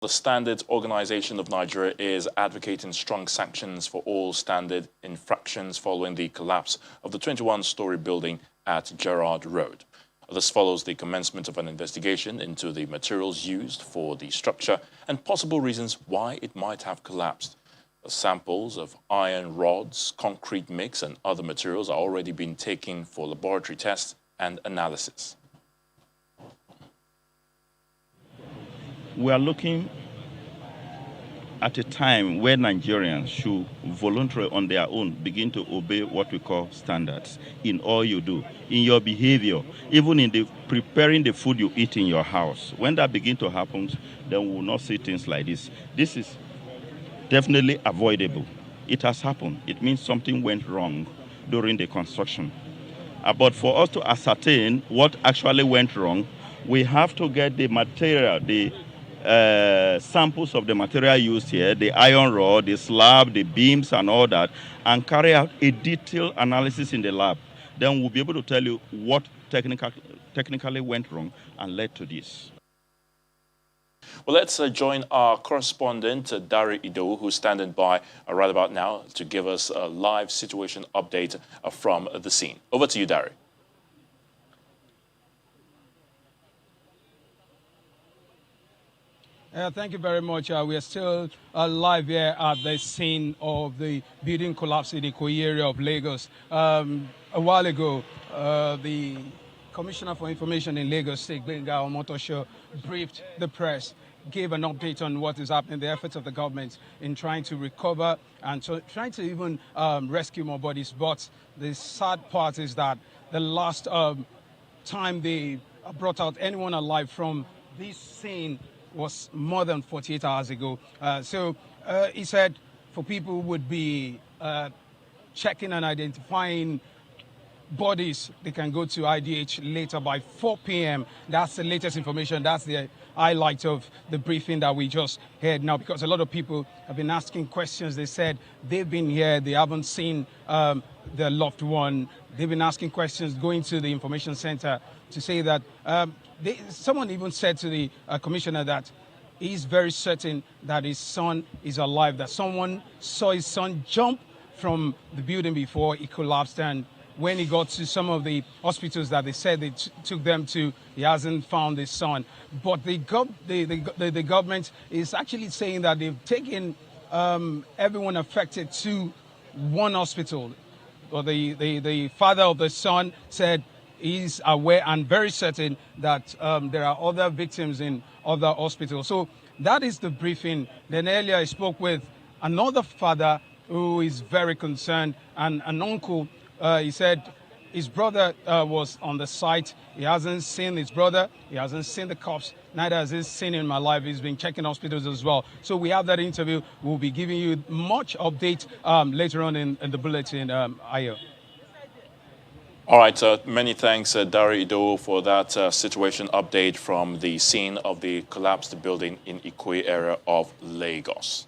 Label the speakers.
Speaker 1: The Standards Organization of Nigeria is advocating strong sanctions for all standard infractions following the collapse of the 21-story building at Gerrard Road. This follows the commencement of an investigation into the materials used for the structure and possible reasons why it might have collapsed. The samples of iron rods, concrete mix, and other materials are already being taken for laboratory tests and analysis.
Speaker 2: We are looking at a time where Nigerians should voluntarily on their own begin to obey what we call standards in all you do, in your behavior, even in the preparing the food you eat in your house. When that begins to happen, then we will not see things like this. This is definitely avoidable. It has happened. It means something went wrong during the construction. But for us to ascertain what actually went wrong, we have to get the material, the samples of the material used here, the iron rod, the slab, the beams, and all that, and carry out a detailed analysis in the lab. Then we'll be able to tell you what technically went wrong and led to this.
Speaker 1: Well, let's join our correspondent, Dari Ido, who's standing by right about now to give us a live situation update from the scene. Over to you, Dari.
Speaker 3: Thank you very much. We are still live here at the scene of the building collapse in the Ikoyi area of Lagos. A while ago, the Commissioner for Information in Lagos State, Gbenga Omotosho, briefed the press, gave an update on what is happening, the efforts of the government in trying to recover and trying to even rescue more bodies. But the sad part is that the last time they brought out anyone alive from this scene was more than 48 hours ago. So he said for people who would be checking and identifying bodies, they can go to IDH later by 4 p.m. That's the latest information. That's the highlight of the briefing that we just heard now, because a lot of people have been asking questions. They said they've been here, they haven't seen their loved one. They've been asking questions, going to the information center to say that someone even said to the commissioner that he's very certain that his son is alive, that someone saw his son jump from the building before he collapsed, and when he got to some of the hospitals that they said they took them to, he hasn't found his son. But the government is actually saying that they've taken everyone affected to one hospital. Or the father of the son said he's aware and very certain that there are other victims in other hospitals. So that is the briefing. Then earlier I spoke with another father who is very concerned, and an uncle. He said his brother was on the site. He hasn't seen his brother. He hasn't seen the cops. Neither has he seen him alive. He's been checking hospitals as well. So we have that interview. We'll be giving you much update later on in the bulletin, Ayo.
Speaker 1: All right, many thanks, Dari Ido, for that situation update from the scene of the collapsed building in Ikoyi area of Lagos.